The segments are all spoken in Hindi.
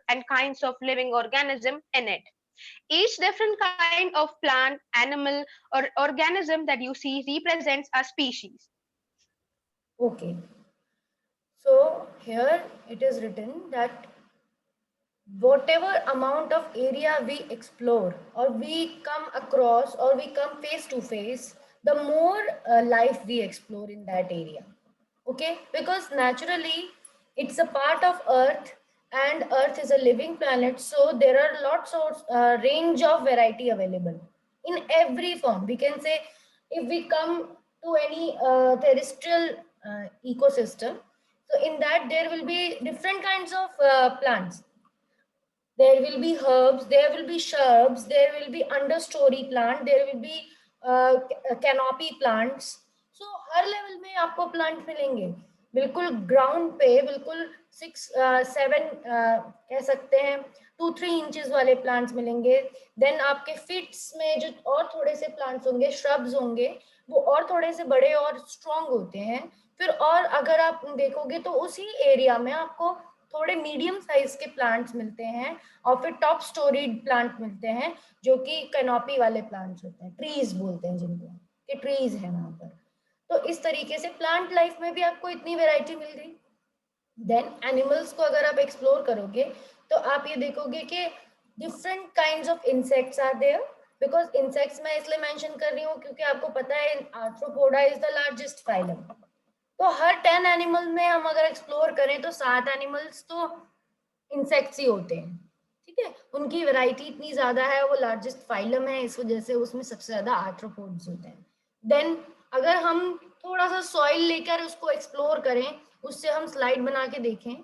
and kinds of living organism in it. Each different kind of plant, animal, or organism that you see represents a species. Okay, so here it is written that whatever amount of area we explore or we come across or we come face to face, the more life we explore in that area. Okay, because naturally it's a part of earth, and earth is a living planet, so there are lots of range of variety available in every form. We can say if we come to any terrestrial ecosystem, so in that there will be different kinds of plants. There will be herbs, there will be shrubs, there will be understory plant, there will be canopy plants. So her level में आपको प्लांट मिलेंगे, बिल्कुल ग्राउंड पे बिल्कुल 6-7 कह सकते हैं 2-3 इंचेस वाले प्लांट्स मिलेंगे. देन आपके फिट्स में जो और थोड़े से प्लांट्स होंगे, श्रब्स होंगे, वो और थोड़े से बड़े और स्ट्रॉन्ग होते हैं. फिर और अगर आप देखोगे तो उसी एरिया में आपको थोड़े मीडियम साइज के प्लांट्स मिलते हैं, और फिर टॉप स्टोरीड प्लांट मिलते हैं जो कि कैनोपी वाले प्लांट्स होते हैं, ट्रीज बोलते हैं जिनको, कि ट्रीज है वहां पर. तो इस तरीके से प्लांट लाइफ में भी आपको इतनी वेराइटी मिल गई. देन एनिमल्स को अगर आप एक्सप्लोर करोगे तो आप ये देखोगे कि different kinds of insects are there. Because insects मैं इसलिए मेंशन कर रही हूँ क्योंकि आपको पता है arthropoda is the largest phylum. तो हर 10 एनिमल में हम अगर एक्सप्लोर करें तो 7 एनिमल्स तो इंसेक्ट्स ही होते हैं. ठीक है, उनकी वैरायटी इतनी ज्यादा है, वो लार्जेस्ट फाइलम है, इस वजह से उसमें सबसे ज्यादा आर्थ्रोपोड्स होते हैं. देन अगर हम थोड़ा सा सॉइल लेकर उसको एक्सप्लोर करें, उससे हम स्लाइड बना के देखें,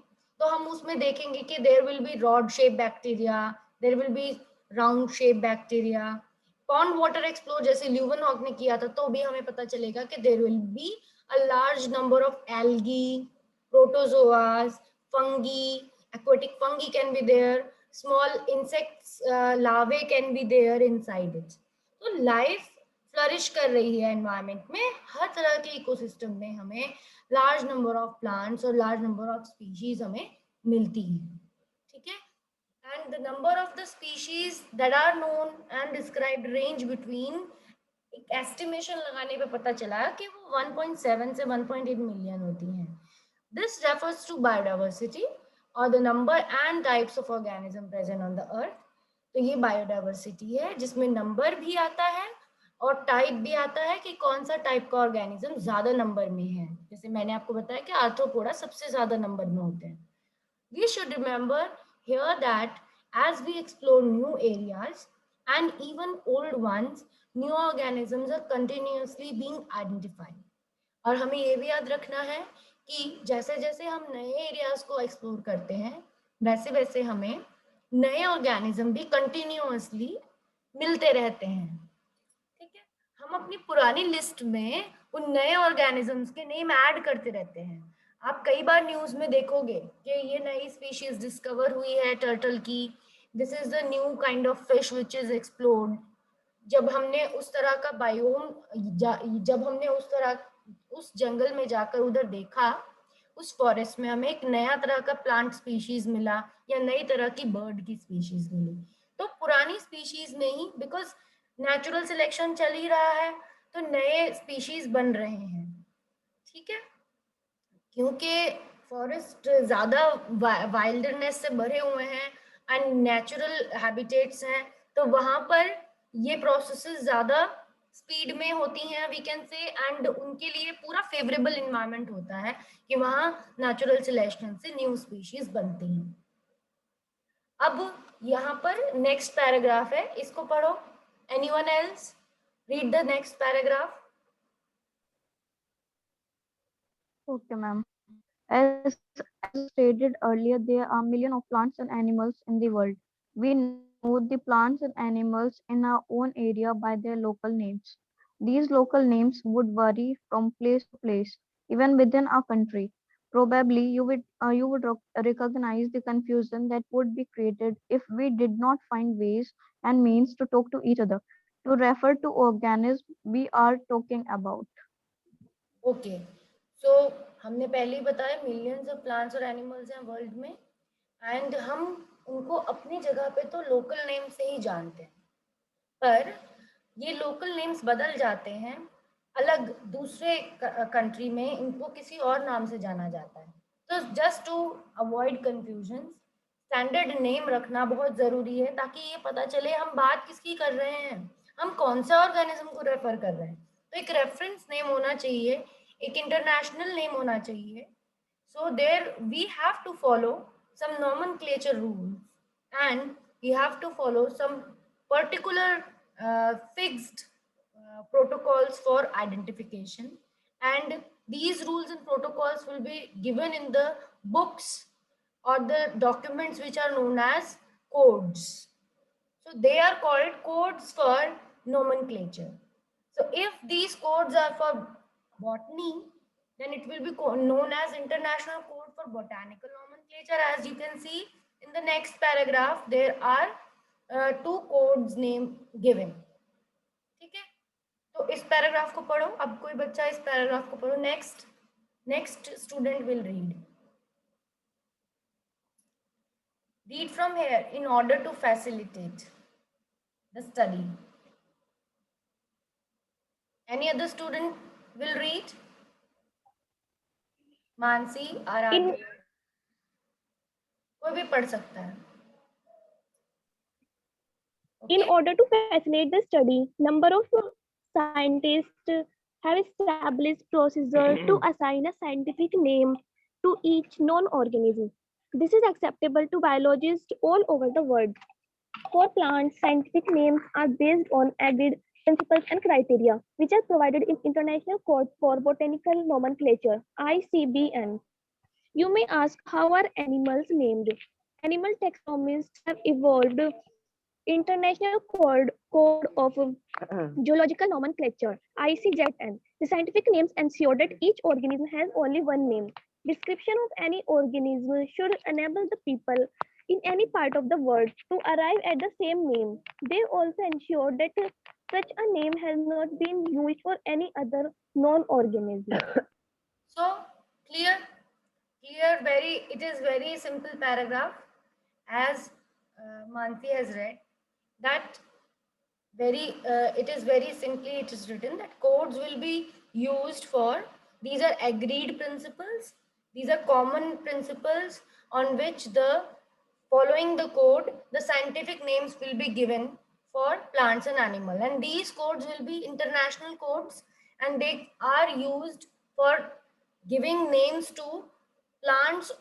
तो हम उसमें देखेंगे कि there will be rod shape bacteria, there will be round shape bacteria. Pond water explore जैसे ल्यूवनहॉक ने किया था, तो भी हमें पता चलेगा कि there will be a large number of algae, protozoas, fungi, aquatic fungi can be there, small insects, larvae can be there inside it. तो लाइफ फ्लरिश कर रही है एनवायरमेंट में. हर तरह के इकोसिस्टम में हमें लार्ज नंबर ऑफ प्लांट्स और लार्ज नंबर ऑफ स्पीशीज हमें मिलती हैं. ठीक है, and the number of the species that are known and described range between, एक एस्टिमेशन लगाने पे पता चला कि वो 1.7 से 1.8 मिलियन होती हैं. दिस रेफर्स टू बायोडाइवर्सिटी और the number and types of organism present on the earth. तो ये बायोडाइवर्सिटी है जिसमें नंबर भी आता है और टाइप भी आता है कि कौन सा टाइप का ऑर्गेनिज्म ज्यादा नंबर में है. जैसे मैंने आपको बताया कि आर्थ्रोपोडा सबसे ज्यादा नंबर में होते हैं. We should remember here that as we explore new areas and even old ones, new organisms are continuously being identified. और हमें ये भी याद रखना है कि जैसे जैसे हम नए एरियाज को एक्सप्लोर करते हैं, वैसे वैसे हमें नए ऑर्गेनिज्म भी कंटिन्यूअसली मिलते रहते हैं. ठीक है, हम अपनी पुरानी लिस्ट में उन नए ऑर्गेनिजम्स के नेम ऐड करते रहते हैं. आप कई बार न्यूज में देखोगे कि ये नई स्पीशीज डिस्कवर हुई है टर्टल की, this is the new kind of fish which is explored. जब हमने उस तरह का बायोम, जब हमने उस जंगल में जाकर उधर देखा, उस फॉरेस्ट में हमें एक नया तरह का प्लांट स्पीशीज मिला या नई तरह की बर्ड की स्पीशीज मिली. तो पुरानी स्पीशीज में ही, बिकॉज नेचुरल सिलेक्शन चल ही रहा है, तो नए स्पीशीज बन रहे हैं. ठीक है, क्योंकि फॉरेस्ट ज़्यादा वाइल्डनेस से भरे हुए हैं एंड नेचुरल हैबिटेट्स हैं, तो वहाँ पर ये प्रोसेसेस ज़्यादा स्पीड में होती हैं वी कैन से, एंड उनके लिए पूरा फेवरेबल इन्वायरमेंट होता है कि वहाँ नेचुरल सिलेक्शन से न्यू स्पीशीज बनती हैं. अब यहाँ पर नेक्स्ट पैराग्राफ है, इसको पढ़ो. Anyone else read the next paragraph. Okay, ma'am. As stated earlier, there are millions of plants and animals in the world. We know the plants and animals in our own area by their local names. These local names would vary from place to place, even within our country. Probably you would recognize the confusion that would be created if we did not find ways and means to talk to each other, to refer to organisms we are talking about. Okay, so हमने पहले ही बताया मिलियंस ऑफ प्लांट्स और एनिमल्स हैं वर्ल्ड में, एंड हम उनको अपनी जगह पे तो लोकल नेम से ही जानते हैं, पर ये लोकल नेम्स बदल जाते हैं, अलग दूसरे कंट्री में इनको किसी और नाम से जाना जाता है। तो just to avoid confusion, standard name रखना बहुत ज़रूरी है ताकि ये पता चले हम बात किसकी कर रहे हैं, हम कौन सा ऑर्गेनिज्म को रेफर कर रहे हैं। तो एक रेफरेंस नेम होना चाहिए, एक इंटरनेशनल नेम होना चाहिए. So there we have to follow some nomenclature rules and we have to follow some particular fixed protocols for identification, and these rules and protocols will be given in the books or the documents which are known as codes. So they are called codes for nomenclature. So if these codes are for botany, then it will be known as International Code for Botanical Nomenclature. As you can see in the next paragraph, there are two codes name given. ठीक है, तो इस पैराग्राफ को पढ़ो. अब कोई बच्चा इस पैराग्राफ को पढ़ो. Next student will read from here in order to facilitate the study. Any other student will read? Mansi, Aaradhya, कोई भी पढ़ सकता है. In order to facilitate the study, number of scientists have established procedure to assign a scientific name to each known organism. This is acceptable to biologists all over the world. For plants, scientific names are based on agreed principles and criteria, which are provided in International Code for Botanical Nomenclature, ICBN. You may ask, how are animals named? Animal taxonomists have evolved International Code of Zoological Nomenclature, ICZN. The scientific names ensure that each organism has only one name. Description of any organism should enable the people in any part of the world to arrive at the same name. They also ensure that such a name has not been used for any other non-organism. So clear, it is very simple paragraph, as Manti has read, that it is very simply, it is written that codes will be used for, these are agreed principles, these are common principles on which following the code, the scientific names will be given for plants and animals, and these codes will be international codes, and they are used for giving names to plants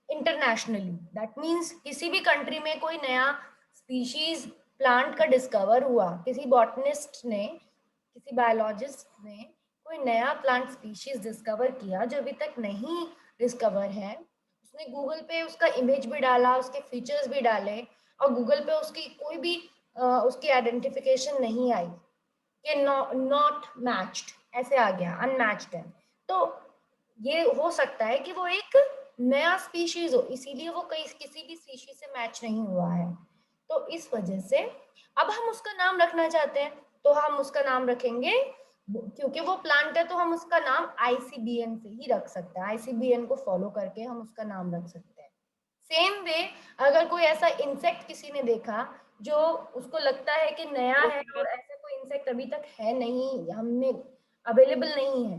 internationally. That means किसी भी country में कोई नया species प्लांट का डिस्कवर हुआ, किसी बॉटनिस्ट ने, किसी बायोलॉजिस्ट ने कोई नया प्लांट स्पीशीज डिस्कवर किया जो अभी तक नहीं डिस्कवर है, उसने गूगल पे उसका इमेज भी डाला, उसके फीचर्स भी डाले, और गूगल पे उसकी कोई भी उसकी आइडेंटिफिकेशन नहीं आई कि नॉट मैच्ड, ऐसे आ गया, अनमैच्ड है, तो ये हो सकता है कि वो एक नया स्पीशीज हो, इसीलिए वो किसी भी स्पीशीज से मैच नहीं हुआ है. तो इस वजह से अब हम उसका नाम रखना चाहते हैं, तो हम उसका नाम रखेंगे, क्योंकि वो प्लांट है तो हम उसका नाम ICBN से ही रख सकते हैं, ICBN को फॉलो करके हम उसका नाम रख सकते हैं. सेम वे अगर कोई ऐसा इंसेक्ट किसी ने देखा जो उसको लगता है कि नया है और ऐसा कोई इंसेक्ट अभी तक है नहीं, हमने अवेलेबल नहीं है,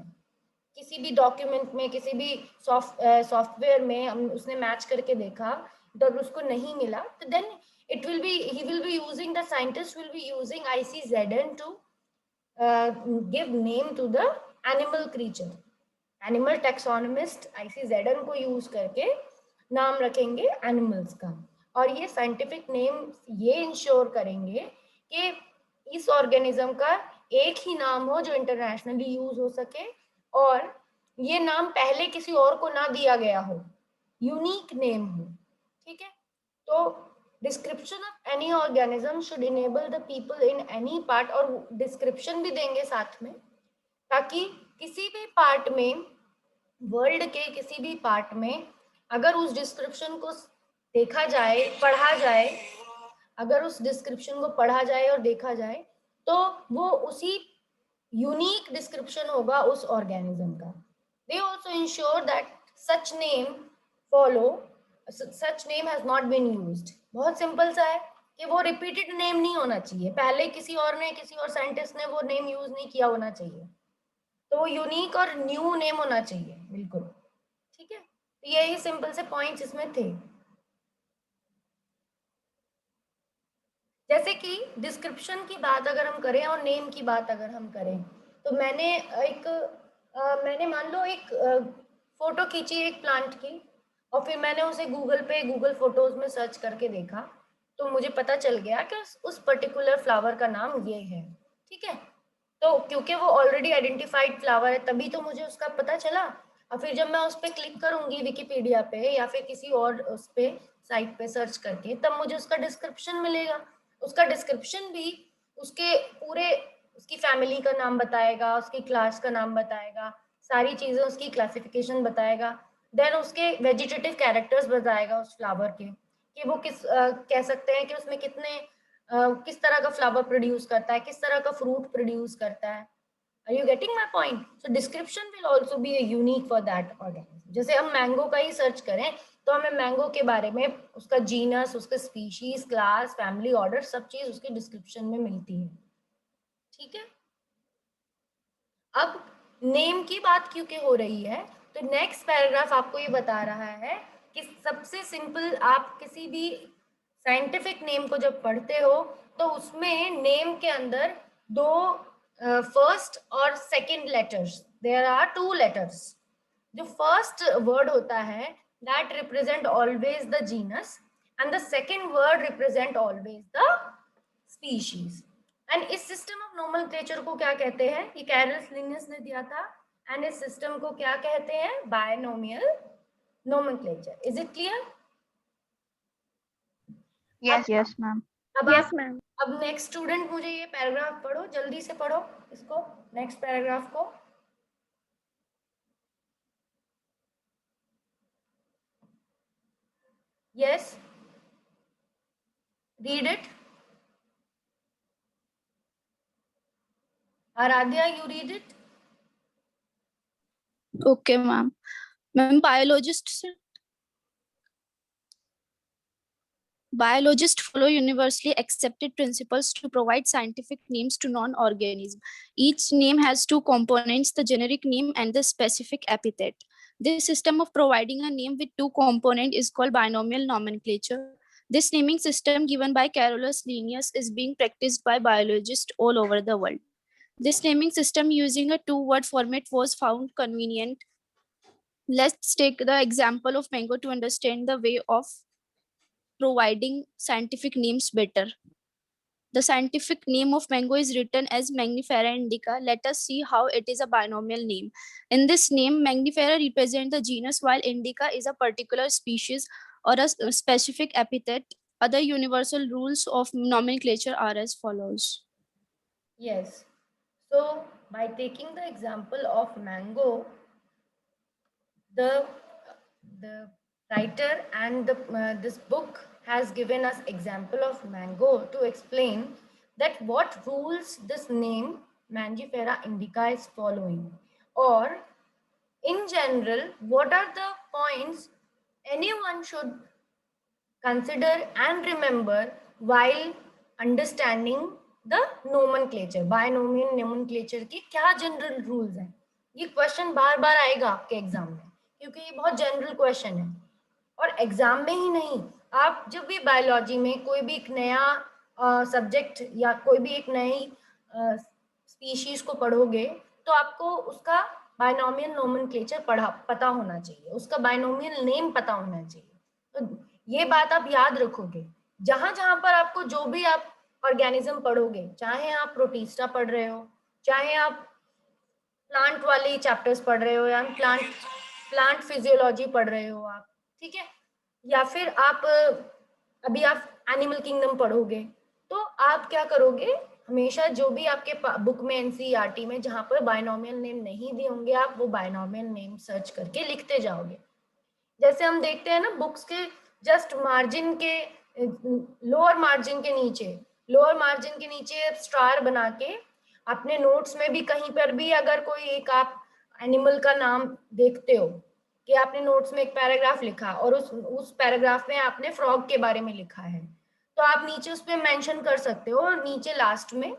किसी भी डॉक्यूमेंट में, किसी भी सॉफ्टवेयर में उसने मैच करके देखा तो उसको नहीं मिला, तो then he will be using, the scientist will be using ICZN to give name to the animal creature. Animal taxonomist ICZN को यूज करके नाम रखेंगे एनिमल्स का, और ये साइंटिफिक नेम ये इंश्योर करेंगे कि इस ऑर्गेनिज्म का एक ही नाम हो जो इंटरनेशनली यूज हो सके, और ये नाम पहले किसी और को ना दिया गया हो, यूनिक नेम हो. ठीक है, तो description of any organism should enable the people in any part, और description भी देंगे साथ में, ताकि किसी भी पार्ट में, वर्ल्ड के किसी भी पार्ट में अगर उस डिस्क्रिप्शन को देखा जाए, पढ़ा जाए, अगर उस डिस्क्रिप्शन को पढ़ा जाए और देखा जाए तो वो उसी यूनिक डिस्क्रिप्शन होगा उस ऑर्गेनिज्म का. They also ensure that such name has not been used. बहुत सिंपल सा है कि वो रिपीटेड नेम नहीं होना चाहिए, पहले किसी और साइंटिस्ट ने वो नेम यूज नहीं किया होना चाहिए, तो वो यूनिक और न्यू नेम होना चाहिए बिल्कुल। ठीक है, तो यही सिंपल से पॉइंट्स इसमें थे। जैसे कि डिस्क्रिप्शन की बात अगर हम करें और नेम की बात अगर हम करें, तो मैंने मान लो एक फोटो खींची एक प्लांट की, और फिर मैंने उसे गूगल फोटोज में सर्च करके देखा, तो मुझे पता चल गया कि उस पर्टिकुलर फ्लावर का नाम ये है। ठीक है, तो क्योंकि वो ऑलरेडी आइडेंटिफाइड फ्लावर है तभी तो मुझे उसका पता चला। और फिर जब मैं उस पर क्लिक करूंगी विकिपीडिया पे या फिर किसी और उस पे साइट पे सर्च करके, तब मुझे उसका डिस्क्रिप्शन मिलेगा। उसका डिस्क्रिप्शन भी उसके पूरे उसकी फैमिली का नाम बताएगा, उसकी क्लास का नाम बताएगा, सारी चीजें उसकी क्लासिफिकेशन बताएगा, देन उसके वेजिटेटिव कैरेक्टर्स बताएगा उस फ्लावर के, कि वो कह सकते हैं कि उसमें किस तरह का फ्लावर प्रोड्यूस करता है, किस तरह का फ्रूट प्रोड्यूस करता है। Are you getting my point? So description will also be a unique for that organism. जैसे हम मैंगो का ही सर्च करें तो हमें मैंगो के बारे में उसका जीनस, उसका स्पीशीज, क्लास, फैमिली, ऑर्डर, सब चीज उसके डिस्क्रिप्शन में मिलती है। ठीक है, अब नेम की बात क्योंकि हो रही है, तो नेक्स्ट पैराग्राफ आपको ये बता रहा है कि सबसे सिंपल, आप किसी भी साइंटिफिक नेम को जब पढ़ते हो तो उसमें नेम के अंदर दो फर्स्ट और second letters, there are 2 letters. जो फर्स्ट वर्ड होता है that represent always the genus, and the second word represent always the species. And इस सिस्टम ऑफ नोमेनक्लेचर को क्या कहते हैं, ये कैरल्स लिनियस ने दिया था, एंड इस सिस्टम को क्या कहते हैं, binomial nomenclature. Is it clear? Yes, Yes, ma'am. अब Yes, आप ma'am. अब नेक्स्ट स्टूडेंट मुझे ये पैराग्राफ पढ़ो, जल्दी से पढ़ो इसको, नेक्स्ट पैराग्राफ को। Yes, read it. Aaradhya, you read it. Okay, ma'am. Ma'am, biologists follow universally accepted principles to provide scientific names to non-organisms. Each name has two components, the generic name and the specific epithet. This system of providing a name with two components is called binomial nomenclature. This naming system given by Carolus Linnaeus is being practiced by biologists all over the world. This naming system using a two-word format was found convenient. Let's take the example of mango to understand the way of providing scientific names better. The scientific name of mango is written as Mangifera indica. Let us see how it is a binomial name. In this name, Mangifera represents the genus, while indica is a particular species or a specific epithet. Other universal rules of nomenclature are as follows. Yes, so by taking the example of mango, the writer and this book has given us example of mango to explain that what rules this name Mangifera indica is following, or in general what are the points anyone should consider and remember while understanding the nomenclature, binomial nomenclature की क्या जनरल रूल्स हैं। ये क्वेश्चन बार बार आएगा आपके एग्जाम में क्योंकि ये बहुत जनरल क्वेश्चन है, और एग्जाम में ही नहीं, आप जब भी बायोलॉजी में कोई भी एक नया सब्जेक्ट या कोई भी एक नई स्पीशीज को पढ़ोगे तो आपको उसका बायनोमियल नोमेनक्लेचर पता होना चाहिए, उसका बायनोमियल नेम पता होना चाहिए। तो ये बात आप याद रखोगे, जहां जहां पर आपको जो भी आप ऑर्गेनिज्म पढ़ोगे, चाहे आप प्रोटिस्टा पढ़ रहे हो, चाहे आप प्लांट वाले चैप्टर्स पढ़ रहे हो, या प्लांट फिजियोलॉजी पढ़ रहे हो आप, ठीक है, या फिर अभी आप एनिमल किंगडम पढ़ोगे, तो आप क्या करोगे, हमेशा जो भी आपके बुक में एनसीईआरटी में जहां पर बायनोमियल नेम नहीं दिए होंगे, आप वो बायनोमियल नेम सर्च करके लिखते जाओगे। जैसे हम देखते हैं ना बुक्स के जस्ट मार्जिन के लोअर मार्जिन के नीचे स्टार बना के अपने नोट्स में भी कहीं पर भी अगर कोई एक आप एनिमल का नाम देखते हो कि आपने नोट्स में एक पैराग्राफ लिखा और उस पैराग्राफ में आपने फ्रॉग के बारे में लिखा है, तो आप नीचे उस पर मेंशन कर सकते हो, और नीचे लास्ट में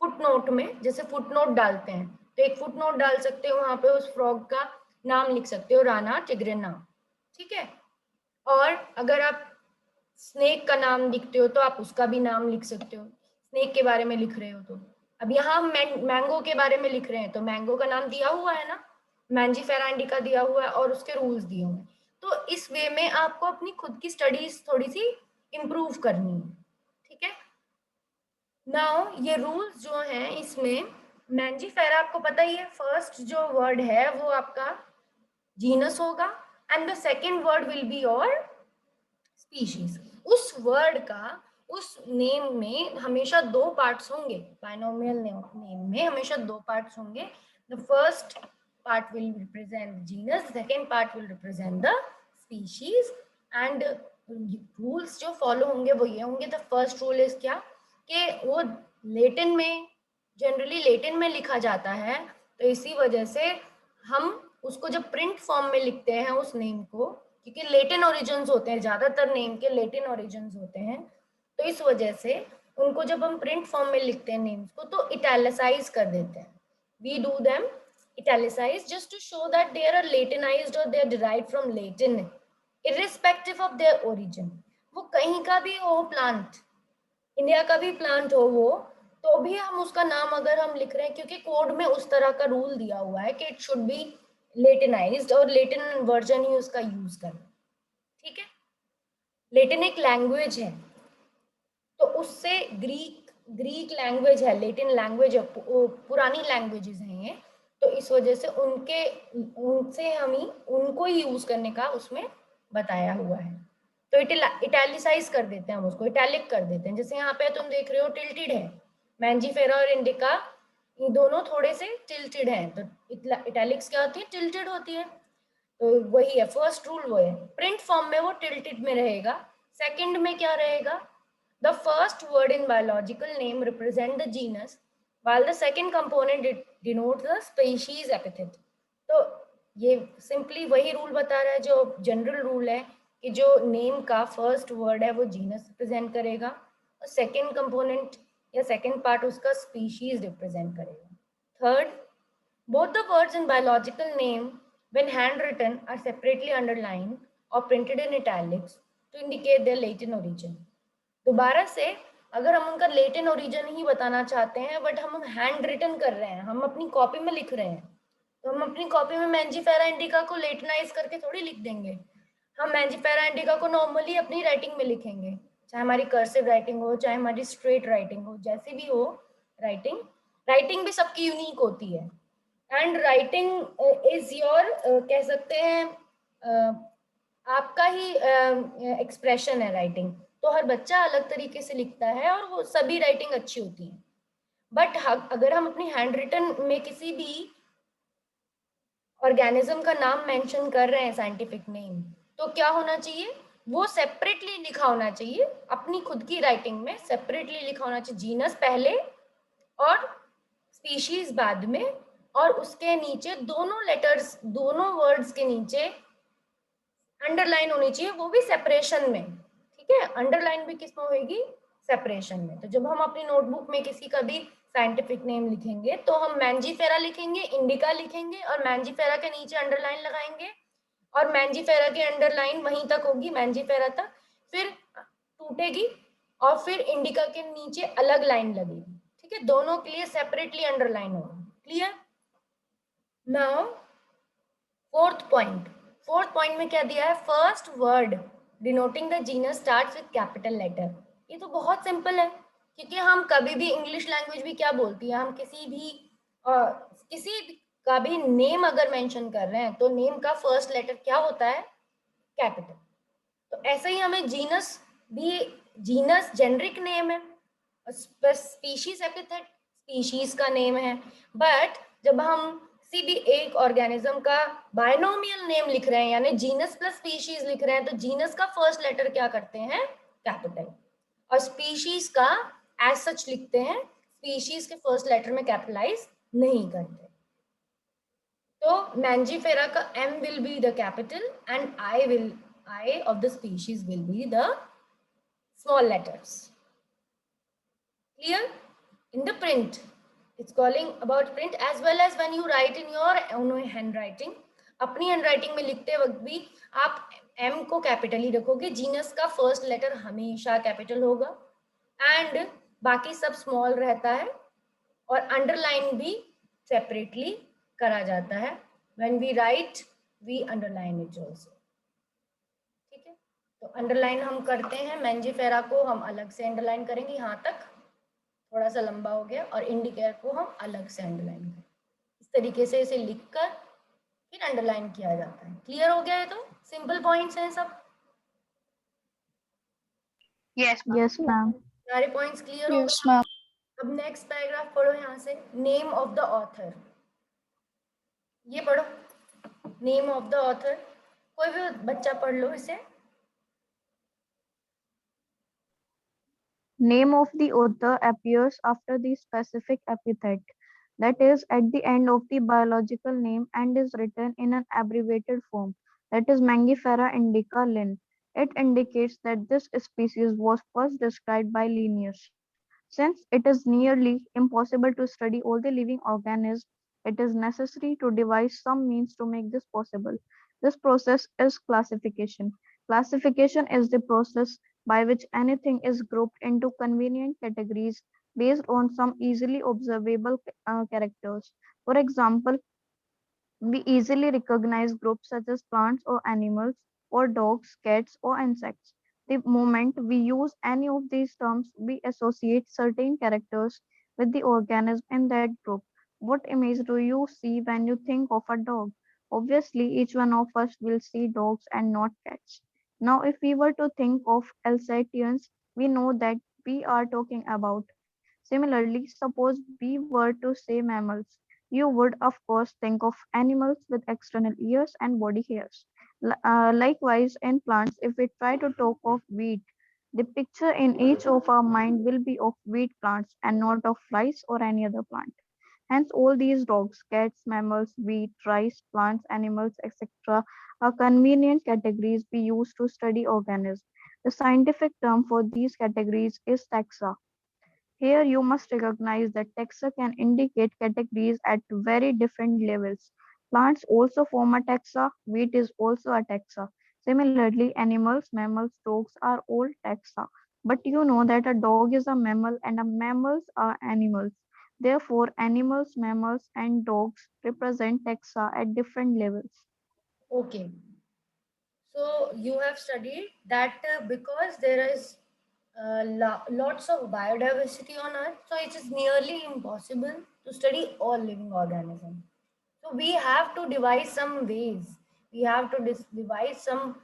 फुट नोट में, जैसे फुट नोट डालते हैं, तो एक फुट नोट डाल सकते हो, वहां पे उस फ्रॉग का नाम लिख सकते हो, राना टिग्रिना, ठीक है। और अगर आप स्नेक का नाम लिखते हो तो आप उसका भी नाम लिख सकते हो, स्नेक के बारे में लिख रहे हो तो। अब यहाँ हम मैंगो के बारे में लिख रहे हैं, तो मैंगो का नाम दिया हुआ है ना, मैंजीफेरा इंडिका दिया हुआ है और उसके रूल्स दिए हुए हैं। तो इस वे में आपको अपनी खुद की स्टडीज थोड़ी सी इम्प्रूव करनी है, ठीक है। नाउ ये रूल्स जो हैं इसमें, मैंजीफेरा आपको पता ही है, फर्स्ट जो वर्ड है वो आपका जीनस होगा, and the second word will be your species. उस वर्ड का, उस नेम में हमेशा दो पार्ट्स होंगे, बाइनोमियल नेम में हमेशा दो पार्ट्स होंगे। The first part will represent genus, second part will represent the species, and rules जो फॉलो होंगे वो ये होंगे। द फर्स्ट रूल इज क्या, कि वो लैटिन में, जनरली लैटिन में लिखा जाता है, तो इसी वजह से हम उसको जब प्रिंट फॉर्म में लिखते हैं उस नेम को, क्योंकि लैटिन ओरिजिन्स होते हैं, ज्यादातर नेम के लैटिन ओरिजिन्स होते हैं, तो इस वजह से उनको जब हम प्रिंट फॉर्म में लिखते हैं नेम्स को, तो इटैलिसाइज कर देते हैं। We do them italicize just to show that they are latinized और they are derived from Latin, irrespective of their origin. वो कहीं का भी हो प्लांट, इंडिया का भी प्लांट हो वो, तो भी हम उसका नाम अगर हम लिख रहे हैं, क्योंकि कोड में उस तरह का रूल दिया हुआ है कि इट शुड बी लेटिनाइज्ड और लेटिन वर्जन ही उसका यूज करना, ठीक है। लेटिन एक लैंग्वेज है, तो उससे ग्रीक लैंग्वेज है, लेटिन लैंग्वेज है, पुरानी लैंग्वेजेस हैं ये, तो इस वजह से उनसे हम ही उनको ही यूज करने का उसमें बताया हुआ है। तो इटैलिसाइज कर देते हैं हम उसको, इटैलिक कर देते हैं। जैसे यहाँ पे तुम देख रहे हो टिल्टेड है, मैंजीफेरा और इंडिका ये दोनों थोड़े से टिल्टेड हैं, तो इटैलिक्स क्या होती है, टिल्टेड होती है। तो वही है फर्स्ट रूल, वो है प्रिंट फॉर्म में वो टिल्टेड में रहेगा। सेकंड में क्या रहेगा, the first word in biological name represent the genus while the second component denotes the species epithet। तो ये सिंपली वही रूल बता रहा है जो जनरल रूल है, कि जो नेम का फर्स्ट वर्ड है वो जीनस रिप्रेजेंट करेगा, और सेकंड कंपोनेंट या सेकंड पार्ट उसका स्पीशीज रिप्रेजेंट करेगा। Third, both the words in biological name when handwritten are separately underlined or printed in italics to indicate their Latin origin। दोबारा से अगर हम उनका लेटिन ओरिजिन ही बताना चाहते हैं, बट हम हैंड रिटन कर रहे हैं, हम अपनी कॉपी में लिख रहे हैं, तो हम अपनी कॉपी में मैंजीफेरा इंडिका को लेटिनाइज करके थोड़ी लिख देंगे। हम मैंजीफेरा इंडिका को नॉर्मली अपनी राइटिंग में लिखेंगे, चाहे हमारी कर्सिव राइटिंग हो, चाहे हमारी स्ट्रेट राइटिंग हो, जैसी भी हो राइटिंग भी सबकी यूनिक होती है। एंड राइटिंग इज योर, कह सकते हैं आपका ही एक्सप्रेशन है राइटिंग। तो हर बच्चा अलग तरीके से लिखता है और वो सभी राइटिंग अच्छी होती है, बट अगर हम अपनी हैंड रिटन में किसी भी ऑर्गेनिज्म का नाम मेंशन कर रहे हैं, साइंटिफिक नेम, तो क्या होना चाहिए, वो सेपरेटली लिखा होना चाहिए, अपनी खुद की राइटिंग में सेपरेटली लिखा होना चाहिए, जीनस पहले और स्पीशीज बाद में, और उसके नीचे दोनों लेटर्स, दोनों वर्ड्स के नीचे अंडरलाइन होनी चाहिए, वो भी सेपरेशन में, ठीक है। अंडरलाइन भी किस में होगी, सेपरेशन में। तो जब हम अपनी नोटबुक में किसी का भी साइंटिफिक नेम लिखेंगे, तो हम मैंजीफेरा लिखेंगे, इंडिका लिखेंगे, और मैंजीफेरा के नीचे अंडरलाइन लगाएंगे, और मैंजीफेरा की अंडरलाइन वहीं तक होगी, मैंजीफेरा तक, फिर टूटेगी, और फिर इंडिका के नीचे अलग लाइन लगेगी, ठीक है। दोनों के लिए सेपरेटली अंडरलाइन होगा, क्लियर। नाउ फोर्थ पॉइंट में क्या दिया है, first word denoting the genus starts with capital letter. ये तो बहुत सिंपल है, क्योंकि हम कभी भी, इंग्लिश लैंग्वेज भी क्या बोलती है, हम किसी का भी नेम अगर मेंशन कर रहे हैं, तो नेम का फर्स्ट लेटर क्या होता है, कैपिटल। तो ऐसे ही हमें जीनस भी, जीनस जेनरिक नेम है, स्पीशीज एपिथेट स्पीशीज का नेम है, बट जब हम किसी भी एक ऑर्गेनिज्म का बायनोमियल नेम लिख रहे हैं, यानी जीनस प्लस स्पीशीज लिख रहे हैं, तो जीनस का फर्स्ट लेटर क्या करते हैं, कैपिटल, और स्पीशीज का एज सच लिखते हैं, स्पीशीज के फर्स्ट लेटर में कैपिटलाइज नहीं करते। तो Mangifera का M will be the capital and I of the species will be the small letters. Clear? In the print, it's calling about print as well as when you write in your own handwriting. अपनी handwriting में लिखते वक्त भी आप M को कैपिटल ही रखोगे, जीनस का फर्स्ट लेटर हमेशा कैपिटल होगा एंड बाकी सब स्मॉल रहता है और अंडरलाइन भी सेपरेटली करा जाता है. When we write, we underline it also. ठीक है, तो अंडरलाइन हम करते हैं. मैंजीफेरा को हम अलग से अंडरलाइन करेंगे, यहाँ तक थोड़ा सा लंबा हो गया, और इंडिकेटर को हम अलग से अंडरलाइन करें. इस तरीके से इसे लिखकर फिर अंडरलाइन किया जाता है. क्लियर हो गया है? तो सिंपल पॉइंट्स हैं सब. Yes, ma'am. Yes, ma'am. सारे पॉइंट्स क्लियर हो Yes, गए. ma'am. अब नेक्स्ट पैराग्राफ पढ़ो यहाँ से. नेम ऑफ द ऑथर, ये पढ़ो. नेम ऑफ द ऑथर, कोई भी बच्चा पढ़ लो इसे. Name of the author appears after the specific epithet, that is, at the end of the biological name, and is written in an abbreviated form, that is Mangifera indica Linn. It indicates that this species was first described by Linnaeus. Since it is nearly impossible to study all the living organisms, it is necessary to devise some means to make this possible. This process is classification. Classification is the process by which anything is grouped into convenient categories based on some easily observable characters. For example, we easily recognize groups such as plants or animals, or dogs, cats, or insects. The moment we use any of these terms, we associate certain characters with the organism in that group. What image do you see when you think of a dog? Obviously, each one of us will see dogs and not cats. Now, if we were to think of Alsatians, we know that we are talking about. Similarly, suppose we were to say mammals, you would of course think of animals with external ears and body hairs. Likewise, in plants, if we try to talk of wheat, the picture in each of our mind will be of wheat plants and not of rice or any other plant. Hence, all these dogs, cats, mammals, wheat, rice, plants, animals, etc., are convenient categories we use to study organisms. The scientific term for these categories is taxa. Here you must recognize that taxa can indicate categories at very different levels. Plants also form a taxa, wheat is also a taxa. Similarly, animals, mammals, dogs are all taxa. But you know that a dog is a mammal and a mammals are animals. Therefore, animals, mammals, and dogs represent taxa at different levels. Okay. So you have studied that because there is lots of biodiversity on Earth, so it is nearly impossible to study all living organisms. So we have to devise some ways. We have to devise some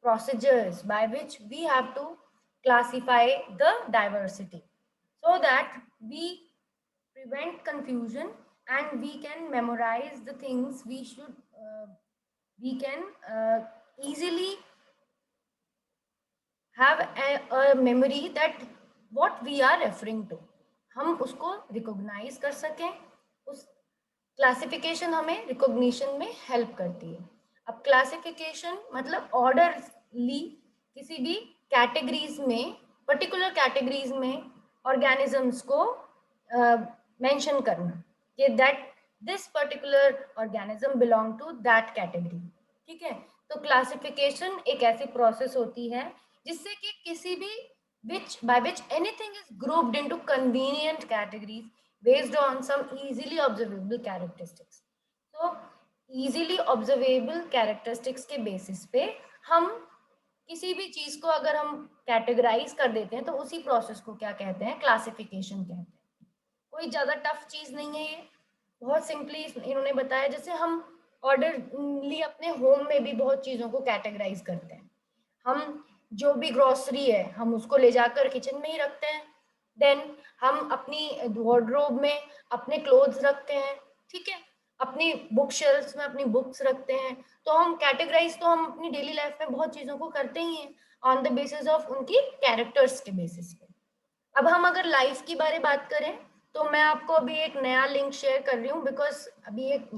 procedures by which we have to classify the diversity, so that we prevent confusion and we can memorize the things we can easily have a memory that what we are referring to, हम उसको recognize कर सकें. उस क्लासिफिकेशन हमें रिकॉग्निशन में हेल्प करती है. अब क्लासिफिकेशन मतलब ऑर्डरली किसी भी कैटेगरीज में, पर्टिकुलर कैटेगरीज में ऑर्गेनिजम्स को मेंशन करना कि that this particular organism belong to that category. ठीक है, तो क्लासिफिकेशन एक ऐसी प्रोसेस होती है जिससे कि किसी भी by which anything is grouped into convenient categories based on some easily observable characteristics. So easily observable characteristics के basis पे हम किसी भी चीज को अगर हम कैटेगराइज कर देते हैं तो उसी प्रोसेस को क्या कहते हैं? क्लासिफिकेशन कहते हैं. कोई ज्यादा टफ चीज नहीं है ये, बहुत सिंपली इन्होंने बताया. जैसे हम ऑर्डरली अपने होम में भी बहुत चीजों को कैटेगराइज करते हैं. हम जो भी ग्रोसरी है हम उसको ले जाकर किचन में ही रखते हैं. देन हम अपनी वार्डरोब में अपने क्लोथ्स रखते हैं. ठीक है, अपनी बुक शेल्फ्स में अपनी बुक्स रखते हैं. तो हम कैटेगराइज तो हम अपनी डेली लाइफ में बहुत चीज़ों को करते ही हैं ऑन द बेसिस ऑफ उनकी कैरेक्टर्स के बेसिस पे. अब हम अगर लाइफ की बारे बात करें तो मैं आपको अभी एक नया लिंक शेयर कर रही हूँ, बिकॉज अभी एक